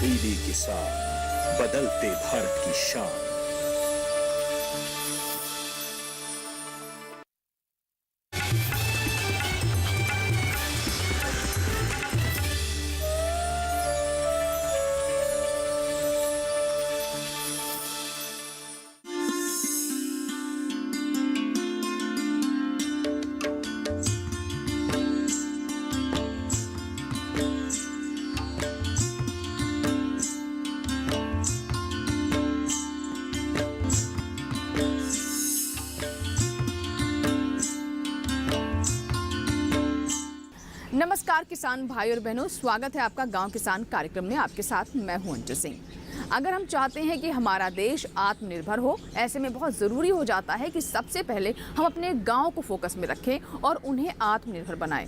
DD किसान, बदलते भारत की शान। नमस्कार किसान भाई और बहनों, स्वागत है आपका गांव किसान कार्यक्रम में। आपके साथ मैं हूं अंजू सिंह। अगर हम चाहते हैं कि हमारा देश आत्मनिर्भर हो, ऐसे में बहुत ज़रूरी हो जाता है कि सबसे पहले हम अपने गांव को फोकस में रखें और उन्हें आत्मनिर्भर बनाएं।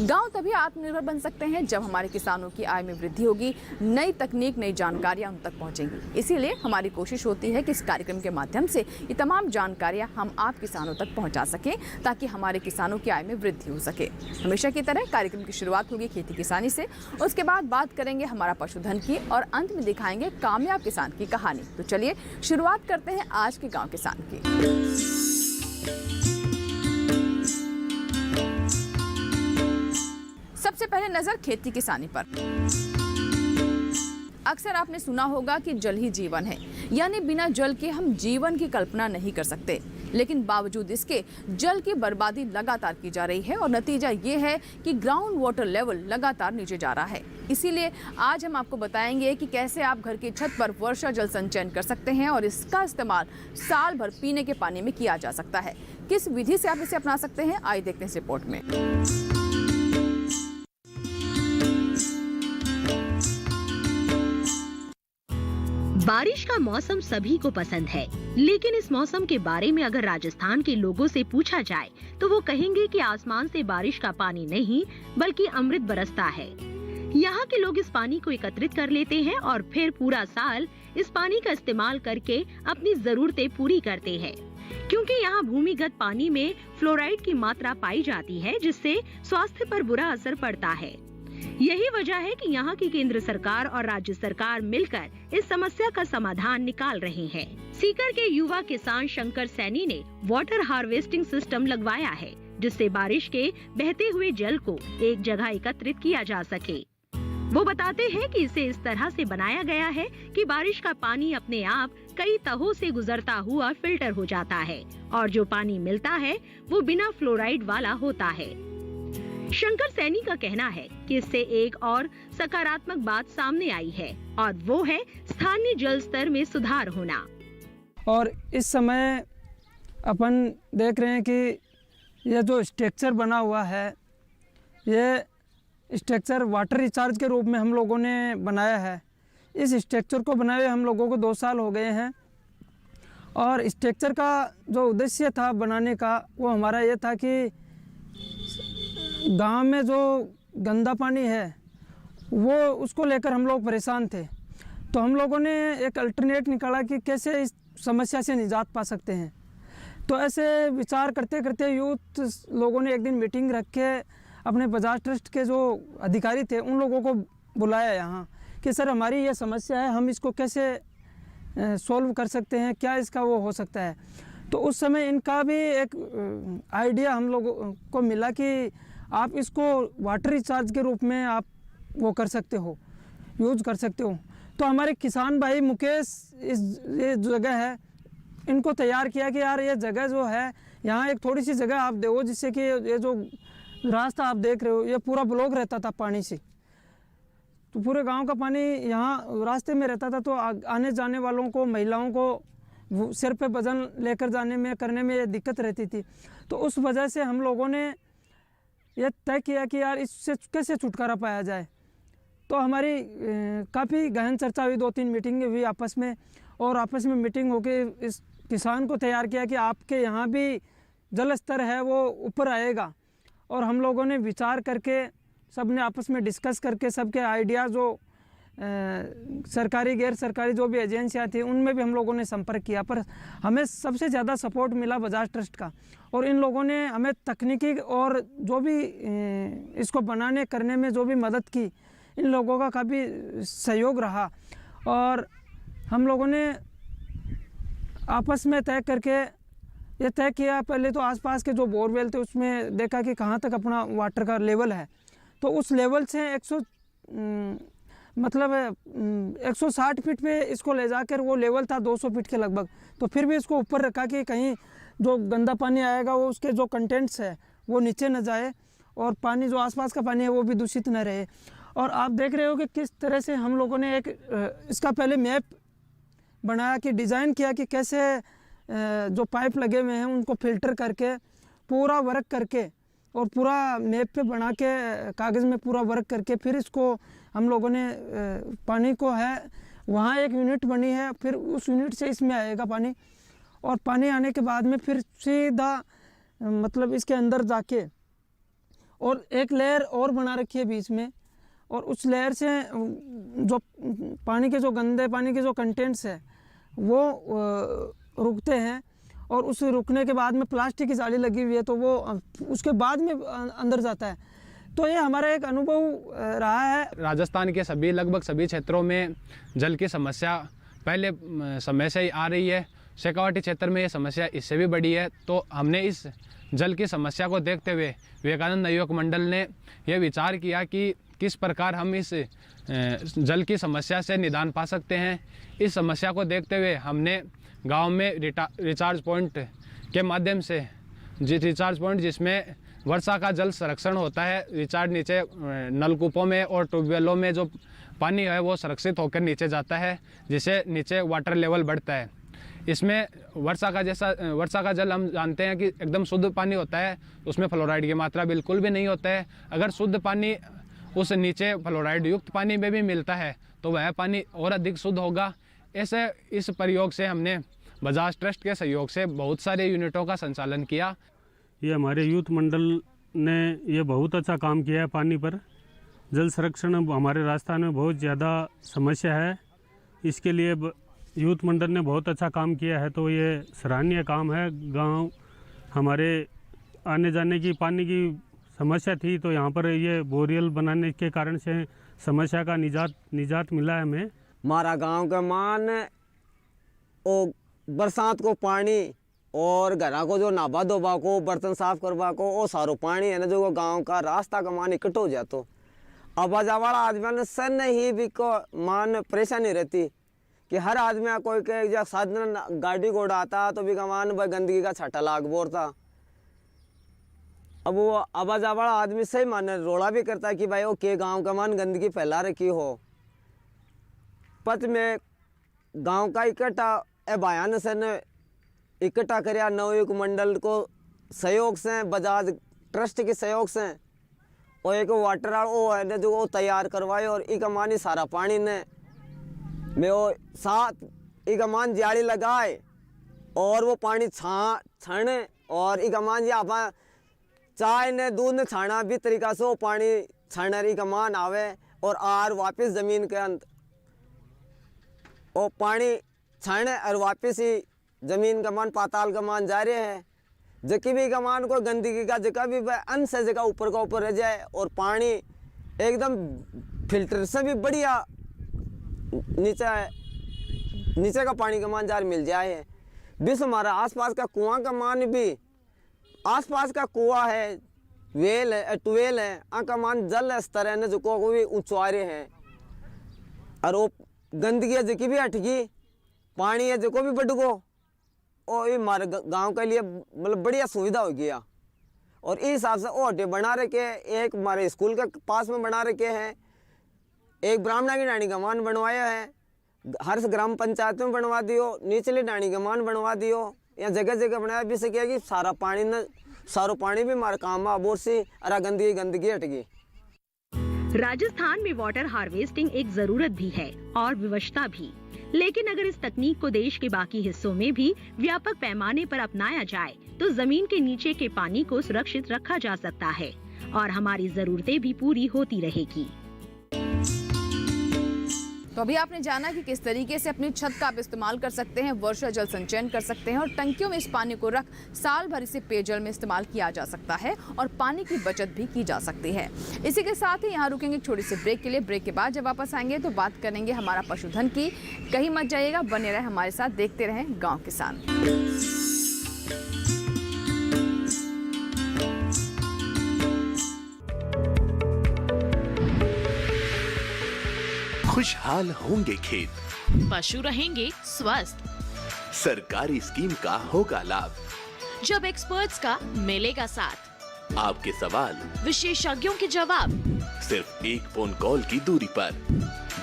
गांव तभी आत्मनिर्भर बन सकते हैं जब हमारे किसानों की आय में वृद्धि होगी, नई तकनीक, नई जानकारियां उन तक पहुंचेंगी। इसीलिए हमारी कोशिश होती है कि इस कार्यक्रम के माध्यम से ये तमाम जानकारियां हम आप किसानों तक पहुंचा सकें, ताकि हमारे किसानों की आय में वृद्धि हो सके। हमेशा की तरह कार्यक्रम की शुरुआत होगी खेती किसानी से, उसके बाद बात करेंगे हमारा पशुधन की और अंत में दिखाएंगे कामयाब किसान की कहानी। तो चलिए शुरुआत करते हैं आज के गाँव किसान की। सबसे पहले नजर खेती किसानी पर। अक्सर आपने सुना होगा कि जल ही जीवन है, यानी बिना जल के हम जीवन की कल्पना नहीं कर सकते। लेकिन बावजूद इसके जल की बर्बादी लगातार की जा रही है और नतीजा ये है कि ग्राउंड वाटर लेवल लगातार नीचे जा रहा है। इसीलिए आज हम आपको बताएंगे कि कैसे आप घर की छत पर वर्षा जल संचयन कर सकते हैं और इसका इस्तेमाल साल भर पीने के पानी में किया जा सकता है। किस विधि से आप इसे अपना सकते हैं, आइए देखते हैं इस रिपोर्ट में। बारिश का मौसम सभी को पसंद है, लेकिन इस मौसम के बारे में अगर राजस्थान के लोगों से पूछा जाए तो वो कहेंगे कि आसमान से बारिश का पानी नहीं बल्कि अमृत बरसता है। यहाँ के लोग इस पानी को एकत्रित कर लेते हैं और फिर पूरा साल इस पानी का इस्तेमाल करके अपनी जरूरतें पूरी करते हैं। क्योंकि यहाँ भूमिगत पानी में फ्लोराइड की मात्रा पाई जाती है, जिससे स्वास्थ्य पर बुरा असर पड़ता है। यही वजह है कि यहाँ की केंद्र सरकार और राज्य सरकार मिलकर इस समस्या का समाधान निकाल रहे हैं। सीकर के युवा किसान शंकर सैनी ने वाटर हार्वेस्टिंग सिस्टम लगवाया है, जिससे बारिश के बहते हुए जल को एक जगह एकत्रित किया जा सके। वो बताते हैं कि इसे इस तरह से बनाया गया है कि बारिश का पानी अपने आप कई तहों से गुजरता हुआ फिल्टर हो जाता है और जो पानी मिलता है वो बिना फ्लोराइड वाला होता है। शंकर सैनी का कहना है कि इससे एक और सकारात्मक बात सामने आई है और वो है स्थानीय जल स्तर में सुधार होना। और इस समय अपन देख रहे हैं कि ये जो स्ट्रक्चर बना हुआ है, ये स्ट्रक्चर वाटर रिचार्ज के रूप में हम लोगों ने बनाया है। इस स्ट्रक्चर को बनाए हम लोगों को 2 साल हो गए हैं और स्ट्रक्चर का जो उद्देश्य था बनाने का, वो हमारा ये था कि गांव में जो गंदा पानी है वो उसको लेकर हम लोग परेशान थे। तो हम लोगों ने एक अल्टरनेट निकाला कि कैसे इस समस्या से निजात पा सकते हैं। तो ऐसे विचार करते करते यूथ लोगों ने एक दिन मीटिंग रख के अपने बजाज ट्रस्ट के जो अधिकारी थे उन लोगों को बुलाया यहाँ कि सर हमारी ये समस्या है, हम इसको कैसे सॉल्व कर सकते हैं, क्या इसका वो हो सकता है। तो उस समय इनका भी एक आइडिया हम लोगों को मिला कि आप इसको वाटर रिचार्ज के रूप में आप वो कर सकते हो, यूज कर सकते हो। तो हमारे किसान भाई मुकेश ये जगह है, इनको तैयार किया कि यार ये जगह जो है यहाँ एक थोड़ी सी जगह आप दो, जिससे कि ये जो रास्ता आप देख रहे हो ये पूरा ब्लॉक रहता था पानी से। तो पूरे गांव का पानी यहाँ रास्ते में रहता था, तो आने जाने वालों को, महिलाओं को सिर पे वजन लेकर जाने में करने में ये दिक्कत रहती थी। तो उस वजह से हम लोगों ने ये तय किया कि यार इससे कैसे छुटकारा पाया जाए। तो हमारी काफ़ी गहन चर्चा हुई, 2-3 मीटिंगें हुई आपस में, और आपस में मीटिंग होके इस किसान को तैयार किया कि आपके यहाँ भी जल स्तर है वो ऊपर आएगा। और हम लोगों ने विचार करके, सब ने आपस में डिस्कस करके, सबके आइडिया जो सरकारी गैर सरकारी जो भी एजेंसियाँ थी उनमें भी हम लोगों ने संपर्क किया, पर हमें सबसे ज़्यादा सपोर्ट मिला बजाज ट्रस्ट का। और इन लोगों ने हमें तकनीकी और जो भी इसको बनाने करने में जो भी मदद की, इन लोगों का काफ़ी सहयोग रहा और हम लोगों ने आपस में तय करके ये तय किया। पहले तो आसपास के जो बोरवेल थे उसमें देखा कि कहाँ तक अपना वाटर का लेवल है, तो उस लेवल से 160 फीट पे इसको ले जाकर, वो लेवल था 200 फीट के लगभग, तो फिर भी इसको ऊपर रखा कि कहीं जो गंदा पानी आएगा वो उसके जो कंटेंट्स है वो नीचे न जाए और पानी जो आसपास का पानी है वो भी दूषित न रहे। और आप देख रहे हो कि किस तरह से हम लोगों ने एक इसका पहले मैप बनाया कि डिज़ाइन किया कि कैसे जो पाइप लगे हुए हैं उनको फिल्टर करके पूरा वर्क करके और पूरा मैप पे बना के कागज़ में पूरा वर्क करके फिर इसको हम लोगों ने पानी को है वहाँ एक यूनिट बनी है, फिर उस यूनिट से इसमें आएगा पानी और पानी आने के बाद में फिर सीधा मतलब इसके अंदर जाके और एक लेयर और बना रखी है बीच में और उस लेयर से जो पानी के जो गंदे पानी के जो कंटेंट्स है वो रुकते हैं और उस रुकने के बाद में प्लास्टिक की जाली लगी हुई है तो वो उसके बाद में अंदर जाता है। तो ये हमारा एक अनुभव रहा है। राजस्थान के लगभग सभी क्षेत्रों में जल की समस्या पहले समय से ही आ रही है। शेखावाटी क्षेत्र में ये समस्या इससे भी बड़ी है। तो हमने इस जल की समस्या को देखते हुए विवेकानंद नवयुवक मंडल ने यह विचार किया कि किस प्रकार हम इस जल की समस्या से निदान पा सकते हैं। इस समस्या को देखते हुए हमने गांव में रिचार्ज पॉइंट के माध्यम से रिचार्ज पॉइंट जिसमें वर्षा का जल संरक्षण होता है, रिचार्ज नीचे नलकूपों में और ट्यूबवेलों में जो पानी है वो संरक्षित होकर नीचे जाता है, जिससे नीचे वाटर लेवल बढ़ता है। इसमें वर्षा का जल हम जानते हैं कि एकदम शुद्ध पानी होता है, उसमें फ्लोराइड की मात्रा बिल्कुल भी नहीं होता है। अगर शुद्ध पानी उस नीचे फ्लोराइड युक्त पानी में भी मिलता है तो वह पानी और अधिक शुद्ध होगा। ऐसे इस प्रयोग से हमने बजाज ट्रस्ट के सहयोग से बहुत सारे यूनिटों का संचालन किया। ये हमारे यूथ मंडल ने ये बहुत अच्छा काम किया है। पानी पर जल संरक्षण हमारे राजस्थान में बहुत ज़्यादा समस्या है, इसके लिए यूथ मंडल ने बहुत अच्छा काम किया है। तो ये सराहनीय काम है। गांव हमारे आने जाने की पानी की समस्या थी, तो यहाँ पर ये बोरियल बनाने के कारण से समस्या का निजात मिला है हमें। हमारा गांव का मान ओ बरसात को पानी और घरा को जो नहाबा धोबा को बर्तन साफ करवा को वो सारो पानी है ना जो गांव का रास्ता का मान इकट्ठो हो जातो। आवाजा वाला आदमी से नहीं भी को मान परेशानी रहती कि हर आदमी कोई के जब साधन गाड़ी घोड़ा आता तो भी मान भाई गंदगी का छाटा लाग बोरता। अब वो आवाजा वाला आदमी सही मान रोड़ा भी करता है कि भाई वो के गाँव का मान गंदगी फैला रखी हो। पत में गांव का इकट्ठा बयान से न इकट्ठा कराया नवयुवक मंडल को सहयोग से, बजाज ट्रस्ट के सहयोग से और एक वाटर वो है न जो वो तैयार करवाए और एक मान सारा पानी ने में वो साथ एक मान जाली लगाए और वो पानी छाने और एक मान ये आप चाय ने दूध ने छाना भी तरीका से वो पानी छाने एक मान आवे और आर वापस ज़मीन के अंदर वो पानी छाने और वापस ही ज़मीन का मान पाताल का मान जा रहे हैं। जबकि भी का मान को गंदगी का जगह भी अंश से जगह ऊपर का ऊपर रह जाए और पानी एकदम फिल्टर से भी बढ़िया नीचे का पानी का मान जार मिल जाए। विश्व हमारा आसपास का कुआं का मान भी आसपास का कुआं है, वेल है, ट्यूबवेल है, आका मान जल स्तर है न जो को भी ऊंचारे हैं और वो गंदगी है जो भी हटगी पानी है जो भी बढ़ गो और ये हमारे गांव के लिए मतलब बढ़िया सुविधा हो गया। और इस हिसाब से वो हटे बना रखे, एक हमारे स्कूल के पास में बना रखे हैं, एक ब्राह्मणा की डाणी का मान बनवाया है, हर ग्राम पंचायत में बनवा दियो, निचले डाणी का मान बनवा दियो, या जगह जगह बनाया भी सके कि सारा पानी भी हमारे काम में बोर से अरा गंदगी हटगी। राजस्थान में वाटर हार्वेस्टिंग एक जरूरत भी है और विवशता भी, लेकिन अगर इस तकनीक को देश के बाकी हिस्सों में भी व्यापक पैमाने पर अपनाया जाए तो जमीन के नीचे के पानी को सुरक्षित रखा जा सकता है और हमारी जरूरतें भी पूरी होती रहेगी। तो अभी आपने जाना कि किस तरीके से अपनी छत का आप इस्तेमाल कर सकते हैं, वर्षा जल संचयन कर सकते हैं और टंकियों में इस पानी को रख साल भर इसे पेयजल में इस्तेमाल किया जा सकता है और पानी की बचत भी की जा सकती है। इसी के साथ ही यहाँ रुकेंगे एक छोटी सी ब्रेक के लिए। ब्रेक के बाद जब वापस आएंगे तो बात करेंगे हमारा पशुधन की। कहीं मत जाइएगा, बने रहे हमारे साथ, देखते रहें गाँव किसान। खुशहाल होंगे खेत, पशु रहेंगे स्वस्थ, सरकारी स्कीम का होगा लाभ, जब एक्सपर्ट्स का मिलेगा साथ, आपके सवाल विशेषज्ञों के जवाब, सिर्फ एक फोन कॉल की दूरी पर।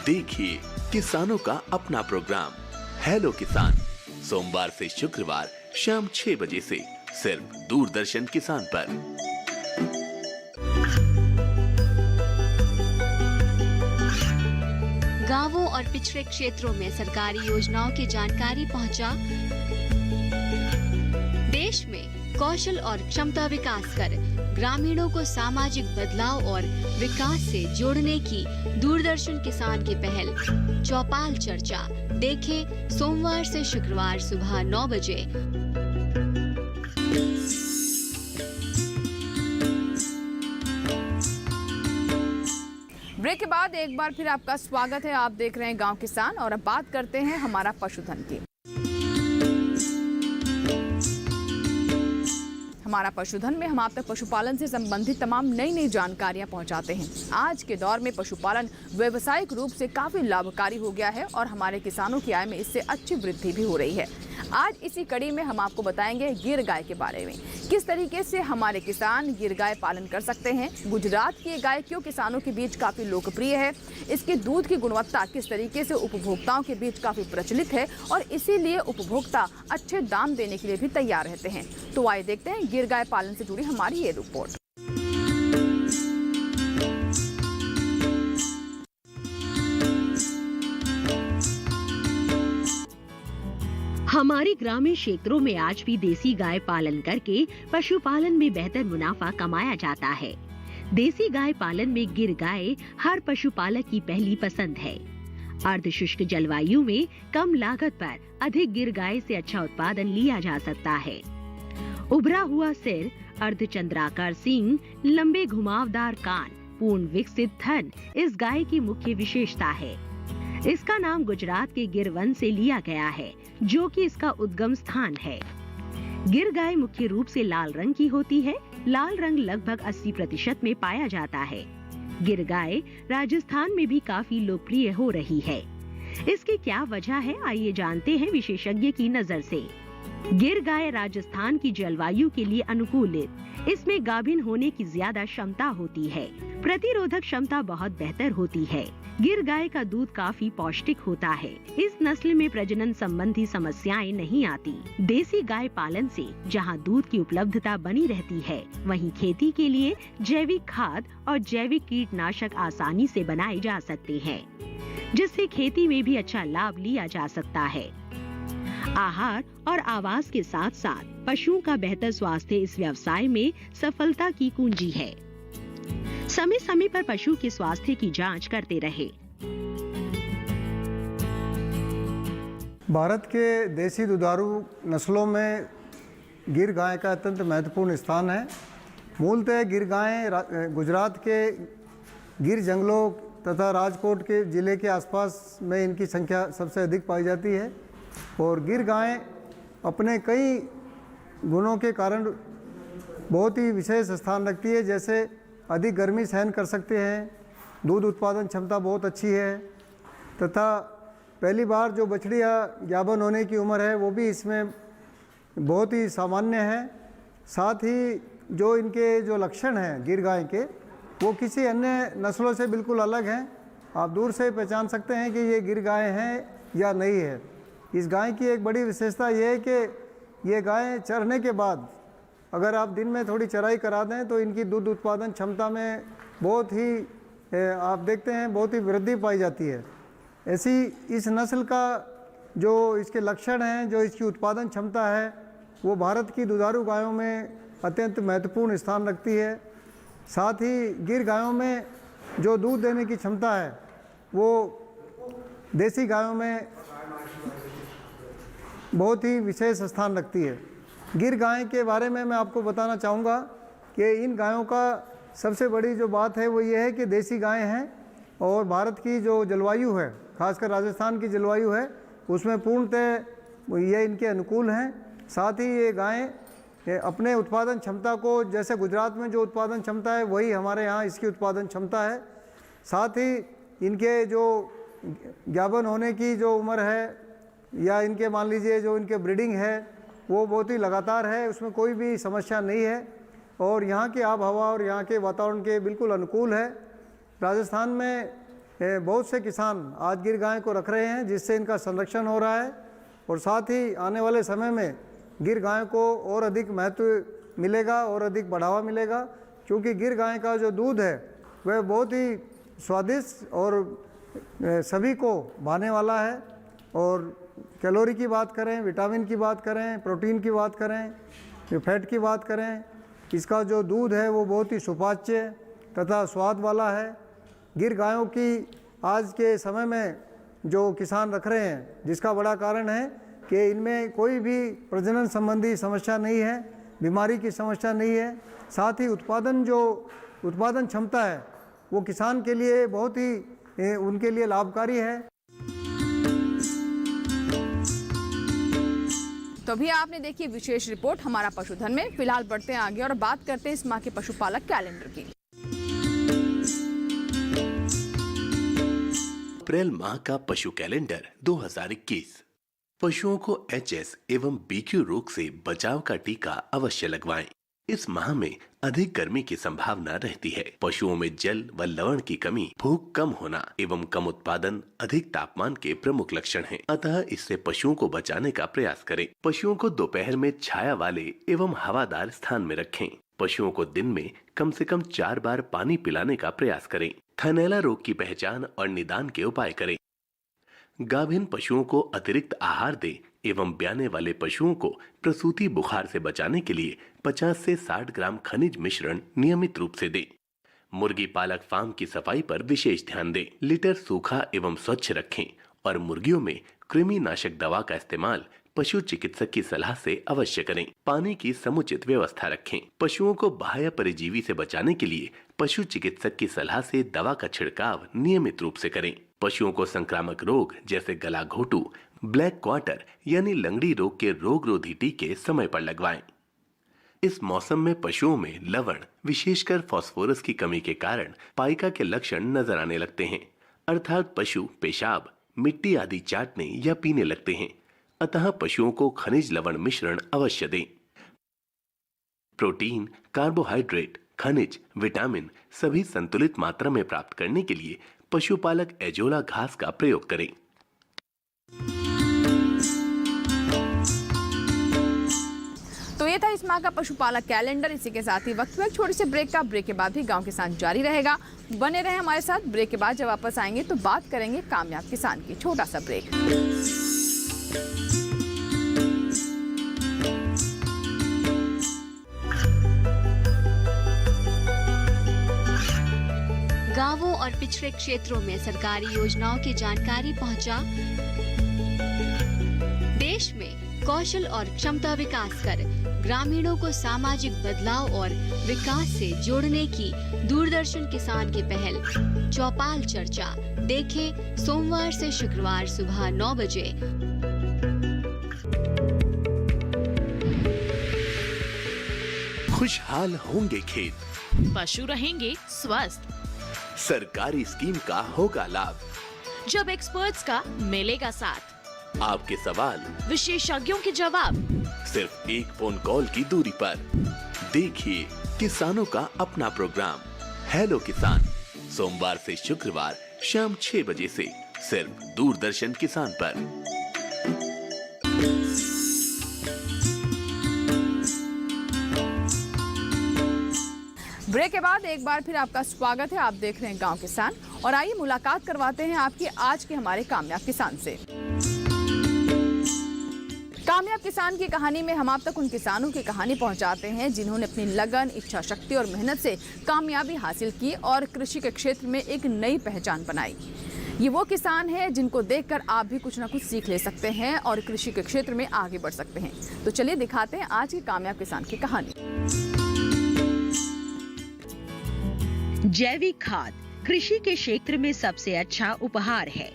देखिए किसानों का अपना प्रोग्राम हेलो किसान, सोमवार से शुक्रवार शाम 6 बजे से सिर्फ दूरदर्शन किसान पर। गांवों और पिछड़े क्षेत्रों में सरकारी योजनाओं की जानकारी पहुंचा, देश में कौशल और क्षमता विकास कर ग्रामीणों को सामाजिक बदलाव और विकास से जोड़ने की दूरदर्शन किसान की पहल चौपाल चर्चा देखें सोमवार से शुक्रवार सुबह 9 बजे। ब्रेक के बाद एक बार फिर आपका स्वागत है। आप देख रहे हैं गांव किसान और अब बात करते हैं हमारा पशुधन की। हमारा पशुधन में हम आप तक पशुपालन से संबंधित तमाम नई जानकारियां पहुंचाते हैं। आज के दौर में पशुपालन व्यावसायिक रूप से काफी लाभकारी हो गया है और हमारे किसानों की आय में इससे अच्छी वृद्धि भी हो रही है। आज इसी कड़ी में हम आपको बताएंगे गिर गाय के बारे में, किस तरीके से हमारे किसान गिर गाय पालन कर सकते हैं। गुजरात की ये गाय क्यों किसानों के बीच काफी लोकप्रिय है, इसके दूध की गुणवत्ता किस तरीके से उपभोक्ताओं के बीच काफी प्रचलित है और इसीलिए उपभोक्ता अच्छे दाम देने के लिए भी तैयार रहते हैं। तो आइए देखते हैं गिर गाय पालन से जुड़ी हमारी ये रिपोर्ट। हमारे ग्रामीण क्षेत्रों में आज भी देसी गाय पालन करके पशुपालन में बेहतर मुनाफा कमाया जाता है। देसी गाय पालन में गिर गाय हर पशुपालक की पहली पसंद है। अर्धशुष्क जलवायु में कम लागत पर अधिक गिर गाय से अच्छा उत्पादन लिया जा सकता है। उभरा हुआ सिर, अर्धचंद्राकार सींग, लंबे घुमावदार कान, पूर्ण विकसित थन इस गाय की मुख्य विशेषता है। इसका नाम गुजरात के गिर वन से लिया गया है, जो कि इसका उद्गम स्थान है। गिर गाय मुख्य रूप से लाल रंग की होती है। लाल रंग लगभग 80% में पाया जाता है। गिर गाय राजस्थान में भी काफी लोकप्रिय हो रही है। इसकी क्या वजह है, आइए जानते हैं विशेषज्ञ की नजर से। गिर गाय राजस्थान की जलवायु के लिए अनुकूलित, इसमें गाभिन होने की ज्यादा क्षमता होती है। प्रतिरोधक क्षमता बहुत बेहतर होती है। गिर गाय का दूध काफी पौष्टिक होता है। इस नस्ल में प्रजनन संबंधी समस्याएं नहीं आती। देसी गाय पालन से जहां दूध की उपलब्धता बनी रहती है, वहीं खेती के लिए जैविक खाद और जैविक कीटनाशक आसानी से बनाए जा सकते हैं, जिससे खेती में भी अच्छा लाभ लिया जा सकता है। आहार और आवास के साथ साथ पशुओं का बेहतर स्वास्थ्य इस व्यवसाय में सफलता की कुंजी है। समय समय पर पशु के स्वास्थ्य की जांच करते रहे। भारत के देसी दुधारू नस्लों में गिर गाय का अत्यंत महत्वपूर्ण स्थान है। मूलतः गिर गायें गुजरात के गिर जंगलों तथा राजकोट के जिले के आसपास में इनकी संख्या सबसे अधिक पाई जाती है और गिर गायें अपने कई गुणों के कारण बहुत ही विशेष स्थान रखती है। जैसे अधिक गर्मी सहन कर सकते हैं, दूध उत्पादन क्षमता बहुत अच्छी है तथा पहली बार जो बछड़ी या गाभन होने की उम्र है वो भी इसमें बहुत ही सामान्य है। साथ ही जो इनके जो लक्षण हैं गिर गाय के, वो किसी अन्य नस्लों से बिल्कुल अलग हैं। आप दूर से पहचान सकते हैं कि ये गिर गाय हैं या नहीं है। इस गाय की एक बड़ी विशेषता ये है कि ये गाय चरने के बाद अगर आप दिन में थोड़ी चराई करा दें तो इनकी दूध उत्पादन क्षमता में बहुत ही आप देखते हैं बहुत ही वृद्धि पाई जाती है। ऐसी इस नस्ल का जो इसके लक्षण हैं, जो इसकी उत्पादन क्षमता है, वो भारत की दुधारू गायों में अत्यंत महत्वपूर्ण स्थान रखती है। साथ ही गिर गायों में जो दूध देने की क्षमता है वो देसी गायों में बहुत ही विशेष स्थान रखती है। गिर गाय के बारे में मैं आपको बताना चाहूँगा कि इन गायों का सबसे बड़ी जो बात है वो ये है कि देसी गायें हैं और भारत की जो जलवायु है, खासकर राजस्थान की जलवायु है, उसमें पूर्णतः ये इनके अनुकूल हैं। साथ ही ये गायें अपने उत्पादन क्षमता को, जैसे गुजरात में जो उत्पादन क्षमता है वही हमारे यहाँ इसकी उत्पादन क्षमता है। साथ ही इनके जो ज्ञापन होने की जो उम्र है या इनके मान लीजिए जो इनके ब्रीडिंग है वो बहुत ही लगातार है, उसमें कोई भी समस्या नहीं है और यहाँ की आब हवा और यहाँ के वातावरण के बिल्कुल अनुकूल है। राजस्थान में बहुत से किसान आज गिर गाय को रख रहे हैं जिससे इनका संरक्षण हो रहा है और साथ ही आने वाले समय में गिर गाय को और अधिक महत्व मिलेगा और अधिक बढ़ावा मिलेगा, क्योंकि गिर गाय का जो दूध है वह बहुत ही स्वादिष्ट और सभी को भाने वाला है। और कैलोरी की बात करें, विटामिन की बात करें, प्रोटीन की बात करें, जो फैट की बात करें, इसका जो दूध है वो बहुत ही सुपाच्य तथा स्वाद वाला है। गिर गायों की आज के समय में जो किसान रख रहे हैं जिसका बड़ा कारण है कि इनमें कोई भी प्रजनन संबंधी समस्या नहीं है, बीमारी की समस्या नहीं है। साथ ही उत्पादन क्षमता है वो किसान के लिए बहुत ही उनके लिए लाभकारी है। तो अभी आपने देखी विशेष रिपोर्ट हमारा पशुधन में। फिलहाल बढ़ते हैं आगे और बात करते हैं इस माह के पशुपालक कैलेंडर की। अप्रैल माह का पशु कैलेंडर 2021। पशुओं को HS एवं BQ रोग से बचाव का टीका अवश्य लगवाएं। इस माह में अधिक गर्मी की संभावना रहती है। पशुओं में जल व लवण की कमी, भूख कम होना एवं कम उत्पादन अधिक तापमान के प्रमुख लक्षण हैं। अतः इससे पशुओं को बचाने का प्रयास करें। पशुओं को दोपहर में छाया वाले एवं हवादार स्थान में रखें। पशुओं को दिन में कम से कम 4 बार पानी पिलाने का प्रयास करें। थनैला रोग की पहचान और निदान के उपाय करें। गाभिन पशुओं को अतिरिक्त आहार दें एवं ब्याने वाले पशुओं को प्रसूति बुखार से बचाने के लिए 50 से 60 ग्राम खनिज मिश्रण नियमित रूप से दें। मुर्गी पालक फार्म की सफाई पर विशेष ध्यान दें। लिटर सूखा एवं स्वच्छ रखें और मुर्गियों में कृमि नाशक दवा का इस्तेमाल पशु चिकित्सक की सलाह से अवश्य करें। पानी की समुचित व्यवस्था रखें। पशुओं को बाह्य परजीवी से बचाने के लिए पशु चिकित्सक की सलाह से दवा का छिड़काव नियमित रूप से करें। पशुओं को संक्रामक रोग जैसे गला घोटू, ब्लैक क्वार्टर यानी लंगड़ी रोग के रोगरोधी टीके समय पर लगवाएं। इस मौसम में पशुओं में लवण, विशेषकर फास्फोरस की कमी के कारण पाइका के लक्षण नजर आने लगते हैं, अर्थात पशु पेशाब, मिट्टी आदि चाटने या पीने लगते हैं। अतः पशुओं को खनिज लवण मिश्रण अवश्य दें। प्रोटीन, कार्बोहाइड्रेट, खनिज, विटामिन सभी संतुलित मात्रा में प्राप्त करने के लिए पशुपालक एजोला घास का प्रयोग करें। तो ये था इस माह का पशुपालक कैलेंडर। इसी के साथ ही वक्त हुआ एक छोटे से ब्रेक का। ब्रेक के बाद भी गांव किसान जारी रहेगा। बने रहे हमारे साथ। ब्रेक के बाद जब वापस आएंगे तो बात करेंगे कामयाब किसान की। छोटा सा ब्रेक। गांवों और पिछड़े क्षेत्रों में सरकारी योजनाओं की जानकारी पहुंचा। देश में कौशल और क्षमता विकास कर ग्रामीणों को सामाजिक बदलाव और विकास से जोड़ने की दूरदर्शन किसान की पहल चौपाल चर्चा देखें सोमवार से शुक्रवार सुबह 9 बजे। खुशहाल होंगे खेत, पशु रहेंगे स्वस्थ, सरकारी स्कीम का होगा लाभ। जब एक्सपर्ट्स का मिलेगा साथ, आपके सवाल, विशेषज्ञों के जवाब, सिर्फ एक फोन कॉल की दूरी पर। देखिए किसानों का अपना प्रोग्राम हेलो किसान, सोमवार से शुक्रवार शाम 6 बजे से सिर्फ दूरदर्शन किसान पर। ब्रेक के बाद एक बार फिर आपका स्वागत है। आप देख रहे हैं गांव किसान और आइए मुलाकात करवाते हैं आपकी आज के हमारे कामयाब किसान से। कामयाब किसान की कहानी में हम आप तक उन किसानों की कहानी पहुंचाते हैं जिन्होंने अपनी लगन, इच्छा शक्ति और मेहनत से कामयाबी हासिल की और कृषि के क्षेत्र में एक नई पहचान बनाई। ये वो किसान है जिनको देखकर आप भी कुछ ना कुछ सीख ले सकते हैं और कृषि के क्षेत्र में आगे बढ़ सकते हैं। तो चलिए दिखाते हैं आज के कामयाब किसान की कहानी। जैविक खाद कृषि के क्षेत्र में सबसे अच्छा उपहार है।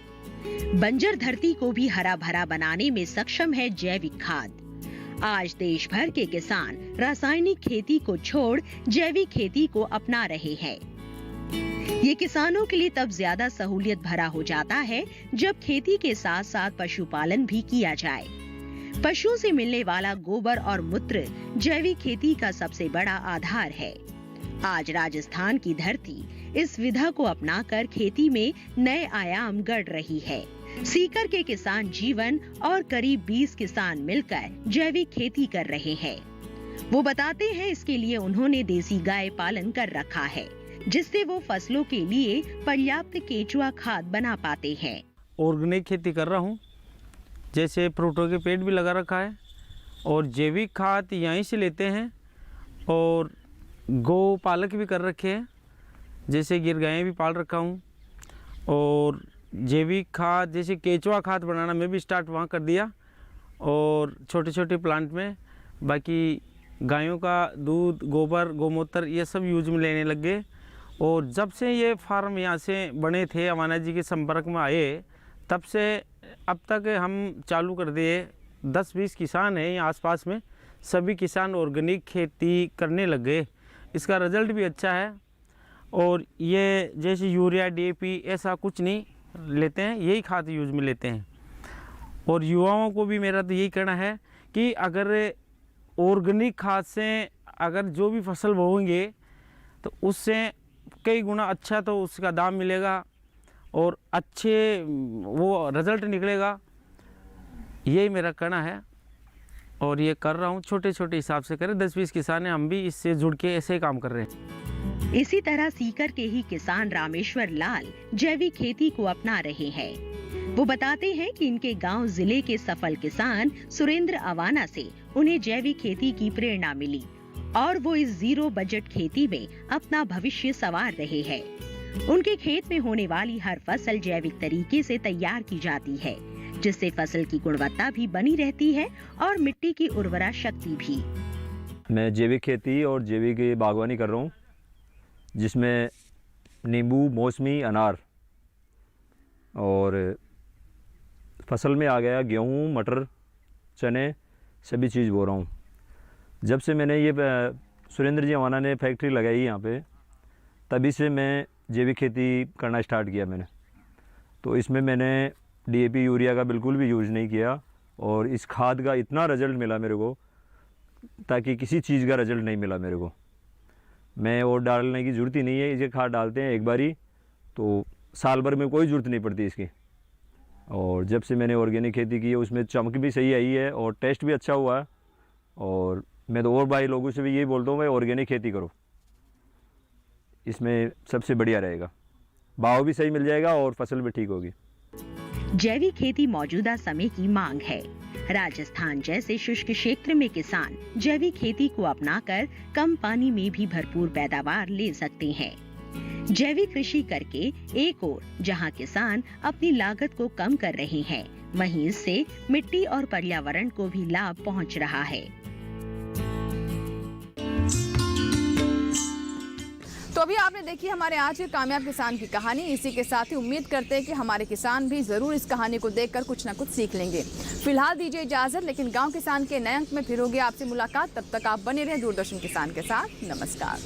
बंजर धरती को भी हरा भरा बनाने में सक्षम है जैविक खाद। आज देश भर के किसान रासायनिक खेती को छोड़ जैविक खेती को अपना रहे हैं। ये किसानों के लिए तब ज्यादा सहूलियत भरा हो जाता है जब खेती के साथ साथ पशुपालन भी किया जाए। पशुओं से मिलने वाला गोबर और मूत्र जैविक खेती का सबसे बड़ा आधार है। आज राजस्थान की धरती इस विधा को अपनाकर खेती में नए आयाम गढ़ रही है। सीकर के किसान जीवन और करीब 20 किसान मिलकर जैविक खेती कर रहे हैं। वो बताते हैं इसके लिए उन्होंने देसी गाय पालन कर रखा है, जिससे वो फसलों के लिए पर्याप्त केचुआ खाद बना पाते हैं। ऑर्गेनिक खेती कर रहा हूँ, जैसे फ्रूटों के पेड़ भी लगा रखा है और जैविक खाद यहीं से लेते हैं और गौ पालक भी कर रखे हैं, जैसे गिर गायें भी पाल रखा हूँ। और जैविक खाद जैसे केचुआ खाद बनाना मैं भी स्टार्ट वहाँ कर दिया और छोटे छोटे प्लांट में। बाकी गायों का दूध, गोबर, गौमूत्र ये सब यूज में लेने लग गए। और जब से ये फार्म यहाँ से बने थे, अमाना जी के संपर्क में आए, तब से अब तक हम चालू कर दिए। 10-20 किसान हैं यहाँ आसपास में, सभी किसान ऑर्गेनिक खेती करने लग गए। इसका रिजल्ट भी अच्छा है। और ये जैसे यूरिया, DAP ऐसा कुछ नहीं लेते हैं, यही खाद यूज में लेते हैं। और युवाओं को भी मेरा तो यही कहना है कि अगर ऑर्गेनिक खाद से अगर जो भी फसल बोएंगे तो उससे कई गुना अच्छा तो उसका दाम मिलेगा और अच्छे वो रिजल्ट निकलेगा, यही मेरा कहना है। और ये कर रहा हूँ, छोटे छोटे हिसाब से करें। 10-20 किसान हैं, हम भी इससे जुड़ के ऐसे ही काम कर रहे हैं। इसी तरह सीकर के ही किसान रामेश्वर लाल जैविक खेती को अपना रहे हैं। वो बताते हैं कि इनके गांव जिले के सफल किसान सुरेंद्र अवाना से उन्हें जैविक खेती की प्रेरणा मिली और वो इस जीरो बजट खेती में अपना भविष्य संवार रहे हैं। उनके खेत में होने वाली हर फसल जैविक तरीके से तैयार की जाती है, जिससे फसल की गुणवत्ता भी बनी रहती है और मिट्टी की उर्वरा शक्ति भी। मैं जैविक खेती और जैविक बागवानी कर रहा हूँ, जिसमें नींबू, मौसमी, अनार और फसल में आ गया गेहूँ, मटर, चने, सभी चीज़ बो रहा हूँ। जब से मैंने ये सुरेंद्र जी अवाना ने फैक्ट्री लगाई यहाँ पे, तभी से मैं जैविक खेती करना स्टार्ट किया मैंने। तो इसमें मैंने DAP, यूरिया का बिल्कुल भी यूज़ नहीं किया और इस खाद का इतना रिजल्ट मिला मेरे को, ताकि किसी चीज़ का रिजल्ट नहीं मिला मेरे को। मैं और डालने की ज़रूरत ही नहीं है, इसे खाद डालते हैं एक बारी तो साल भर में कोई ज़रूरत नहीं पड़ती इसकी। और जब से मैंने ऑर्गेनिक खेती की है, उसमें चमक भी सही आई है और टेस्ट भी अच्छा हुआ है। और मैं तो और भाई लोगों से भी यही बोलता हूँ, भाई ऑर्गेनिक खेती करो, इसमें सबसे बढ़िया रहेगा, भाव भी सही मिल जाएगा और फसल भी ठीक होगी। जैविक खेती मौजूदा समय की मांग है। राजस्थान जैसे शुष्क क्षेत्र में किसान जैविक खेती को अपनाकर कम पानी में भी भरपूर पैदावार ले सकते हैं। जैविक कृषि करके एक ओर जहां किसान अपनी लागत को कम कर रहे हैं, वहीं इससे मिट्टी और पर्यावरण को भी लाभ पहुंच रहा है। तो अभी आपने देखी हमारे आज के कामयाब किसान की कहानी। इसी के साथ ही उम्मीद करते हैं कि हमारे किसान भी जरूर इस कहानी को देखकर कुछ ना कुछ सीख लेंगे। फिलहाल दीजिए इजाजत, लेकिन गांव किसान के नए अंक में फिर होगी आपसे मुलाकात। तब तक आप बने रहे दूरदर्शन किसान के साथ। नमस्कार।